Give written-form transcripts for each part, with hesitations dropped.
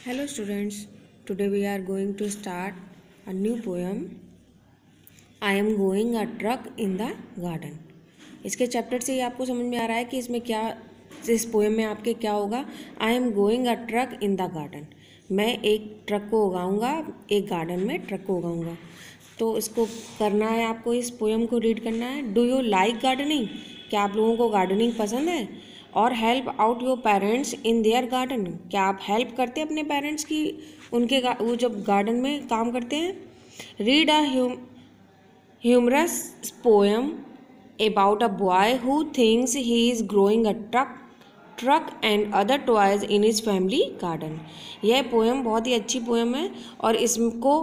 Hello students, today we are going to start a new poem. I am going a truck in the garden. इसके chapter से ही आपको समझ में आ रहा है कि इसमें क्या, इस पोएम में आपके क्या होगा. I am going a truck in the garden. मैं एक ट्रक को उगाऊंगा, एक गार्डन में ट्रक को उगाऊंगा. तो इसको करना है, आपको इस पोएम को रीड करना है. Do you like gardening? क्या आप लोगों को गार्डनिंग पसंद है? और help out your parents in their garden. क्या आप हेल्प करते हैं अपने पेरेंट्स की, उनके वो जब गार्डन में काम करते हैं. Read a humorous poem about a boy who thinks he is growing a truck and other toys in his family garden. यह पोएम बहुत ही अच्छी पोएम है और इसको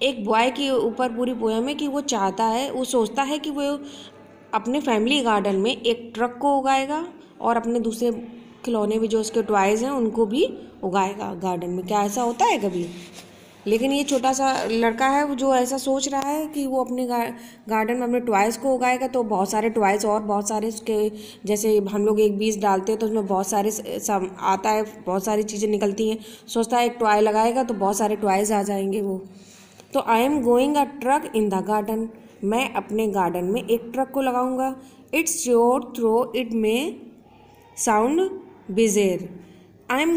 एक बॉय के ऊपर पूरी पोएम है कि वो चाहता है, वो सोचता है कि वो अपने फैमिली गार्डन में एक ट्रक को उगाएगा और अपने दूसरे खिलौने भी जो उसके टॉयज़ हैं उनको भी उगाएगा गार्डन में. क्या ऐसा होता है कभी? लेकिन ये छोटा सा लड़का है जो ऐसा सोच रहा है कि वो अपने गार्डन में अपने टॉयज़ को उगाएगा. तो बहुत सारे टॉयज़ और बहुत सारे उसके, जैसे हम लोग एक बीज डालते हैं तो उसमें बहुत सारे सब आता है, बहुत सारी चीज़ें निकलती हैं. सोचता है एक टॉय लगाएगा तो बहुत सारे टॉयज़ आ जाएंगे वो. तो I am going a truck in the garden. मैं अपने गार्डन में एक ट्रक को लगाऊंगा. इट्स श्योर थ्रो इट में sound bizarre. I am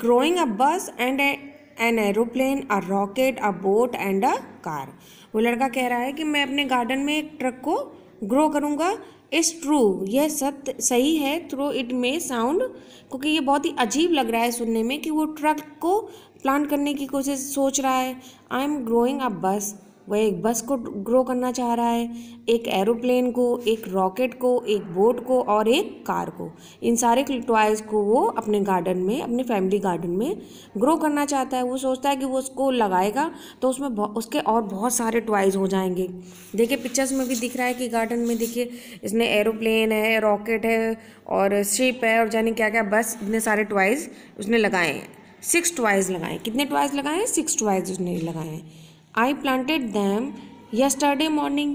growing a bus and an aeroplane, a rocket, a boat and a car. वो लड़का कह रहा है कि मैं अपने गार्डन में एक ट्रक को ग्रो करूँगा. इट्स ट्रू, यह सत्य सही है. थ्रो इट में साउंड, क्योंकि ये बहुत ही अजीब लग रहा है सुनने में कि वो ट्रक को प्लांट करने की कोशिश सोच रहा है. आई एम ग्रोइंग अ बस, वह एक बस को ग्रो करना चाह रहा है, एक एरोप्लेन को, एक रॉकेट को, एक बोट को और एक कार को. इन सारे टॉयज़ को वो अपने गार्डन में, अपने फैमिली गार्डन में ग्रो करना चाहता है. वो सोचता है कि वो उसको लगाएगा तो उसमें उसके और बहुत सारे टॉयज़ हो जाएंगे. देखिए पिक्चर्स में भी दिख रहा है कि गार्डन में देखिए इसने एरोप्लेन है, रॉकेट है और शिप है और जाने क्या क्या, बस इतने सारे टॉयज़ उसने लगाए हैं. 6 टॉयज़ लगाए. कितने टॉयज़ लगाए हैं? 6 टॉयज़ उसने लगाए हैं. I planted them yesterday morning.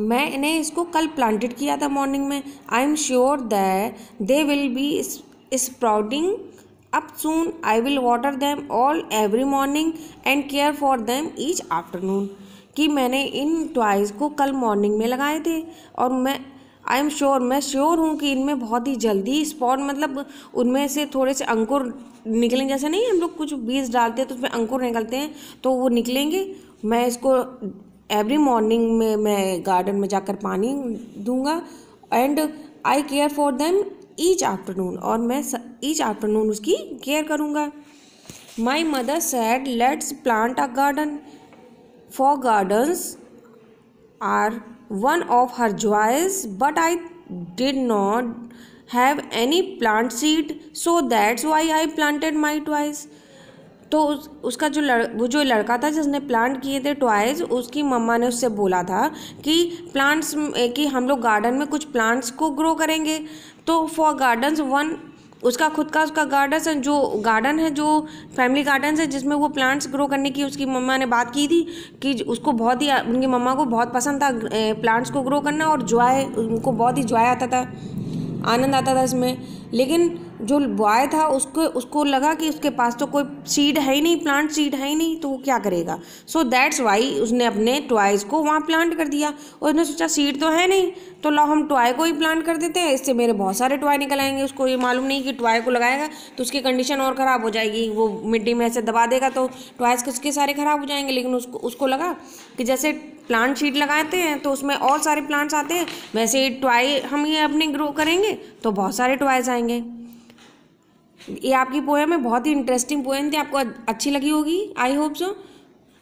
मैंने इसको कल प्लांटेड किया था मॉर्निंग में. I am sure that they will be sprouting up soon. I will water them all every morning and care for them each afternoon. कि मैंने इन टॉयज़ को कल मॉर्निंग में लगाए थे और मैं श्योर हूँ कि इनमें बहुत ही जल्दी स्पॉट, मतलब उनमें से थोड़े से अंकुर निकलेंगे. जैसे नहीं हम लोग कुछ बीज डालते हैं तो उसमें अंकुर निकलते हैं, तो वो निकलेंगे. मैं इसको एवरी मॉर्निंग में मैं गार्डन में जाकर पानी दूंगा. And I care for them each afternoon, और मैं ईच आफ्टरनून उसकी केयर करूँगा. My mother said let's plant a garden, for gardens are one of her joys, but I did not have any plant seed, so that's why I planted my toys. तो उसका वो जो लड़का था जिसने plant किए थे टॉयज़, उसकी मम्मा ने उससे बोला था कि प्लांट्स, कि हम लोग गार्डन में कुछ प्लांट्स को ग्रो करेंगे. तो फॉर गार्डन्स वन, उसका खुद का उसका गार्डन है जो फैमिली गार्डन है जिसमें वो प्लांट्स ग्रो करने की उसकी मम्मा ने बात की थी कि उसको बहुत ही, उनकी मम्मा को बहुत पसंद था प्लांट्स को ग्रो करना और उनको बहुत ही जॉय आता था, आनंद आता था इसमें. लेकिन जो बॉय था उसको लगा कि उसके पास तो कोई सीड है ही नहीं, प्लांट सीड है ही नहीं, तो वो क्या करेगा. सो दैट्स वाई उसने अपने टॉयज़ को वहाँ प्लांट कर दिया. और उसने सोचा सीड तो है नहीं तो लो हम टॉय को ही प्लांट कर देते हैं, इससे मेरे बहुत सारे टॉय निकल आएंगे. उसको ये मालूम नहीं कि टॉय को लगाएगा तो उसकी कंडीशन और ख़राब हो जाएगी, वो मिट्टी में ऐसे दबा देगा तो टॉयज़ उसके सारे ख़राब हो जाएंगे. लेकिन उसको लगा कि जैसे प्लांट शीट लगाते हैं तो उसमें और सारे प्लांट्स आते हैं, वैसे ही टॉय हम ये अपने ग्रो करेंगे तो बहुत सारे टॉयज़ आएंगे. ये आपकी पोएम है, बहुत ही इंटरेस्टिंग पोएम थी, आपको अच्छी लगी होगी, आई होप सो.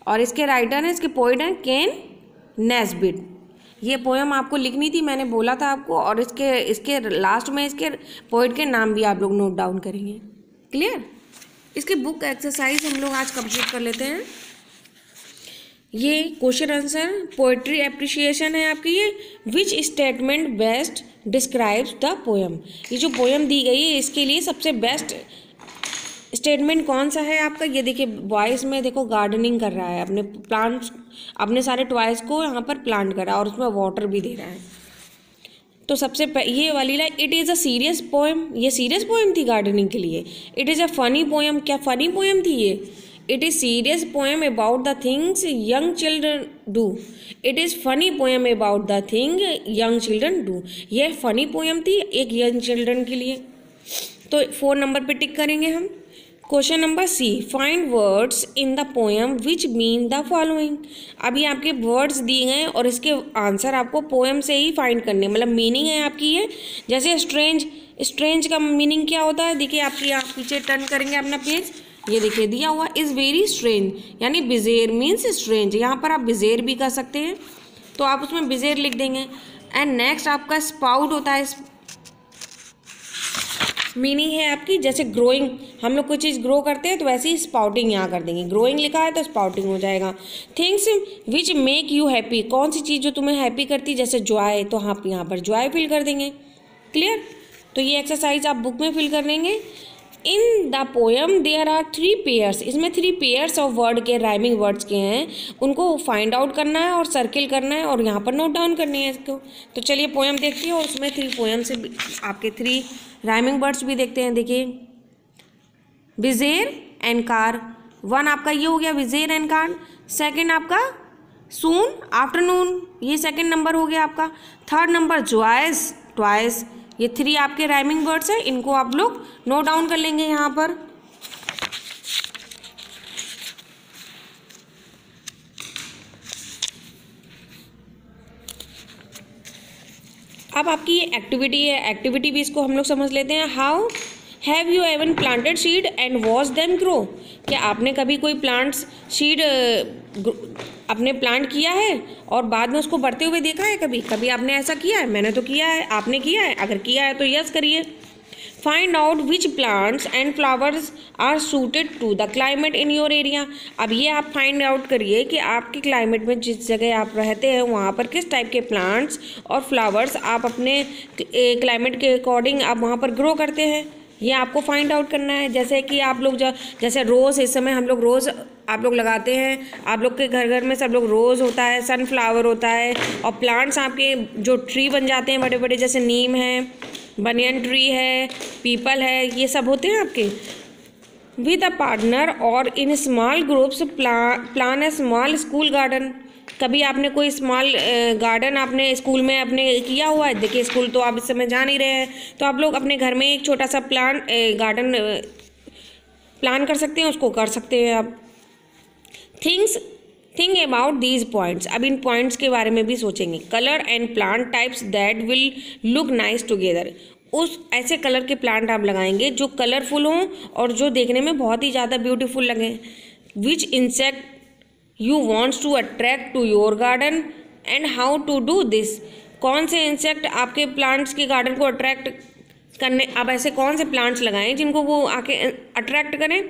और इसके राइटर हैं, इसके पोइट हैं केन नेस्बिट. ये पोएम आपको लिखनी थी, मैंने बोला था आपको, और इसके लास्ट में इसके पोइट के नाम भी आप लोग नोट डाउन करेंगे. क्लियर? इसकी बुक एक्सरसाइज हम लोग आज कंप्लीट कर लेते हैं. ये क्वेश्चन आंसर पोएट्री एप्रिशिएशन है आपकी. ये which statement best describes the poem. ये जो पोएम दी गई है इसके लिए सबसे बेस्ट स्टेटमेंट कौन सा है आपका. ये देखिए बॉयज़ में देखो गार्डनिंग कर रहा है, अपने प्लांट्स, अपने सारे टॉयज़ को यहाँ पर प्लांट कर रहा है और उसमें वाटर भी दे रहा है. तो सबसे ये वाली line, it is a serious poem, ये सीरियस पोएम थी गार्डनिंग के लिए। It is a funny poem, क्या फनी पोएम थी ये। It is serious poem about the things young children do. It is funny poem about the thing young children do, ये funny poem थी एक young children के लिए। तो 4 number पे टिक करेंगे हम। Question number C, find words in the poem which mean the following. अभी आपके वर्ड्स दिए गए और इसके आंसर आपको पोएम से ही फाइंड करने, मतलब मीनिंग है आपकी ये। जैसे स्ट्रेंज, स्ट्रेंज का मीनिंग क्या होता है, देखिए आपकी, आप पीछे टर्न करेंगे अपना पेज, ये देखिए दिया हुआ इज़ वेरी स्ट्रेंज, यानी बिजेर मीन्स स्ट्रेंज। यहाँ पर आप बिजेर भी कर सकते हैं, तो आप उसमें बिजेर लिख देंगे। एंड नेक्स्ट आपका स्पाउट होता है, मीनिंग है आपकी जैसे ग्रोइंग, हम लोग कोई चीज़ ग्रो करते हैं तो वैसे ही स्पाउटिंग यहाँ कर देंगे, ग्रोइंग लिखा है तो स्पाउटिंग हो जाएगा। Things which make you happy, कौन सी चीज़ जो तुम्हें हैप्पी करती, जैसे जॉय, तो आप यहाँ पर जॉय फिल कर देंगे। क्लियर। तो ये एक्सरसाइज आप बुक में फिल कर लेंगे। In the poem there are 3 pairs, इसमें 3 पेयर्स ऑफ वर्ड के, राइमिंग वर्ड्स के हैं, उनको फाइंड आउट करना है और सर्किल करना है और यहाँ पर नोट डाउन करनी है इसको। तो चलिए पोएम देखते हैं और उसमें 3 पोएम से आपके 3 राइमिंग वर्ड्स भी देखते हैं। देखिए विजेर एंड कार, 1 आपका ये हो गया विजेर एंड कार। सेकेंड आपका सून आफ्टरनून, ये सेकेंड नंबर हो गया आपका। थर्ड नंबर ज्वाइस ट्वाइस, ये 3 आपके राइमिंग वर्ड्स हैं, इनको आप लोग नोट डाउन कर लेंगे यहाँ पर। अब आपकी ये एक्टिविटी है, एक्टिविटी भी इसको हम लोग समझ लेते हैं। How have you ever planted seed and watch them grow, क्या आपने कभी कोई प्लांट्स सीड आपने प्लांट किया है और बाद में उसको बढ़ते हुए देखा है, कभी कभी आपने ऐसा किया है। मैंने तो किया है, आपने किया है, अगर किया है तो यस करिए। Find out which plants and flowers are suited to the climate in your area. अब ये आप फाइंड आउट करिए कि आपके क्लाइमेट में, जिस जगह आप रहते हैं वहाँ पर किस टाइप के प्लांट्स और फ्लावर्स आप अपने क्लाइमेट के अकॉर्डिंग आप वहाँ पर ग्रो करते हैं, ये आपको फाइंड आउट करना है। जैसे कि आप लोग जैसे रोज़, इस समय हम लोग रोज़ आप लोग लगाते हैं, आप लोग के घर घर में सब लोग रोज़ होता है, सनफ्लावर होता है, और प्लांट्स आपके जो ट्री बन जाते हैं बड़े बड़े, जैसे नीम है, बनियन ट्री है, पीपल है, ये सब होते हैं आपके। विद अ पार्टनर और in small groups plan A small school garden, कभी आपने कोई स्मॉल गार्डन आपने स्कूल में अपने किया हुआ है। देखिए स्कूल तो आप इस समय जा नहीं रहे हैं, तो आप लोग अपने घर में एक छोटा सा गार्डन प्लान कर सकते हैं, उसको कर सकते हैं आप। थिंक अबाउट दीज पॉइंट्स, अब इन पॉइंट्स के बारे में भी सोचेंगे। Colour and plant types that will look nice together, उस ऐसे कलर के प्लांट आप लगाएंगे जो कलरफुल हों और जो देखने में बहुत ही ज़्यादा ब्यूटीफुल लगें। Which insect you wants to attract to your garden and how to do this, कौन से इंसेक्ट आपके प्लांट्स के गार्डन को अट्रैक्ट करने, आप ऐसे कौन से प्लांट्स लगाएं जिनको वो आके अट्रैक्ट करें।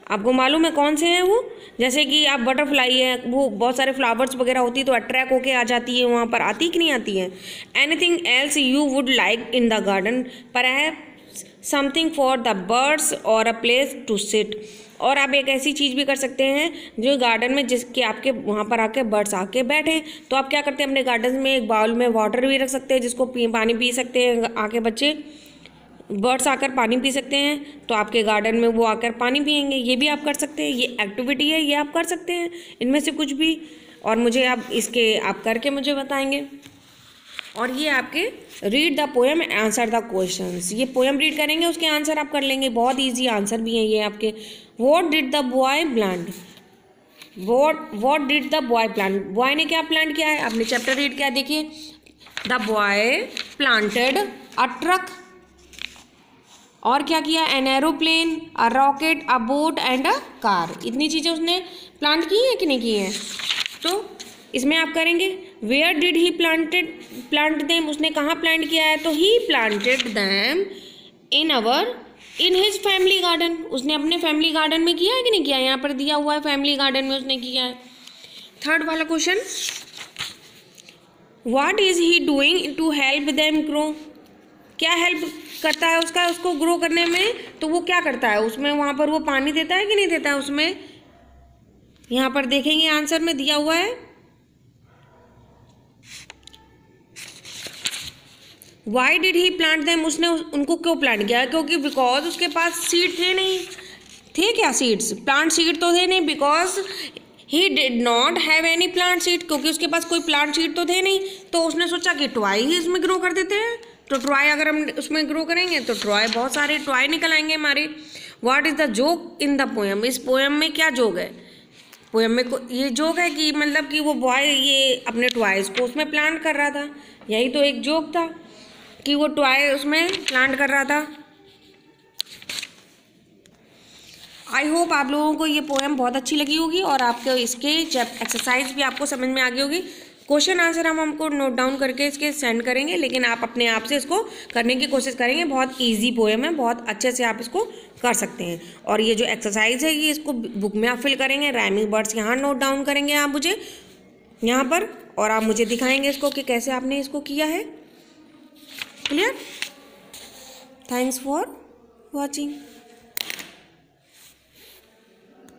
आपको मालूम है कौन से हैं वो, जैसे कि आप बटरफ्लाई है, वो बहुत सारे फ्लावर्स वगैरह होती है तो अट्रैक्ट होके आ जाती है, वहाँ पर आती कि नहीं आती है। Anything else you would like in the garden, perhaps something for the birds और अ प्लेस टू सिट, और आप एक ऐसी चीज़ भी कर सकते हैं जो गार्डन में जिसके आपके वहाँ पर आके बर्ड्स आके बैठे, तो आप क्या करते हैं अपने गार्डन में एक बाउल में वाटर भी रख सकते हैं जिसको पानी पी सकते हैं आके बच्चे, बर्ड्स आकर पानी पी सकते हैं, तो आपके गार्डन में वो आकर पानी पियेंगे, ये भी आप कर सकते हैं। ये एक्टिविटी है, ये आप कर सकते हैं इनमें से कुछ भी, और मुझे आप इसके आप करके मुझे बताएंगे। और ये आपके read the poem answer the questions, ये पोएम रीड करेंगे उसके आंसर आप कर लेंगे, बहुत ईजी आंसर भी हैं ये आपके। What did the boy plant, what did the boy plant, boy ने क्या प्लांट किया है, आपने चैप्टर रीड किया, देखिए the boy planted a truck, और क्या किया, an aeroplane, a rocket, a boat and a car, इतनी चीज़ें उसने प्लांट की हैं कि नहीं की हैं। तो इसमें आप करेंगे where did he plant them, उसने कहाँ प्लांट किया है, तो he planted them in his family garden, उसने अपने फैमिली गार्डन में किया है कि नहीं किया, यहाँ पर दिया हुआ है फैमिली गार्डन में उसने किया है। थर्ड वाला question, what is he doing to help them grow, क्या हेल्प करता है उसको ग्रो करने में, तो वो क्या करता है उसमें, वहाँ पर वो पानी देता है कि नहीं देता है उसमें, यहाँ पर देखेंगे आंसर में दिया हुआ है। Why did he plant them, उसने उनको क्यों प्लांट किया? क्योंकि बिकॉज उसके पास सीड थे नहीं, थे क्या सीड्स? प्लांट सीड तो थे नहीं, because he did not have any plant seed, क्योंकि उसके पास कोई प्लांट सीड तो थे नहीं, तो उसने सोचा कि ट्वाई ही इसमें ग्रो कर देते हैं, तो ट्वाई अगर हम उसमें ग्रो करेंगे तो ट्वाई, बहुत सारे ट्वाई निकल आएंगे हमारे। What is the joke in the poem, इस पोएम में क्या जोक है? पोएम में ये जोक है कि मतलब कि वो बॉय ये अपने ट्वाइस को उसमें प्लांट कर रहा था, यही तो एक जोक था कि वो ट्वाई उसमें प्लांट कर रहा था। आई होप आप लोगों को ये पोएम बहुत अच्छी लगी होगी और आपके इसके एक्सरसाइज भी आपको समझ में आ गई होगी। क्वेश्चन आंसर हम हमको नोट डाउन करके इसके सेंड करेंगे, लेकिन आप अपने आप से इसको करने की कोशिश करेंगे। बहुत इजी पोएम है, बहुत अच्छे से आप इसको कर सकते हैं। और ये जो एक्सरसाइज है ये इसको बुक में आप फिल करेंगे, राइमिंग वर्ड्स यहाँ नोट डाउन करेंगे आप मुझे यहाँ पर, और आप मुझे दिखाएंगे इसको कि कैसे आपने इसको किया है। क्लियर? Thanks for watching.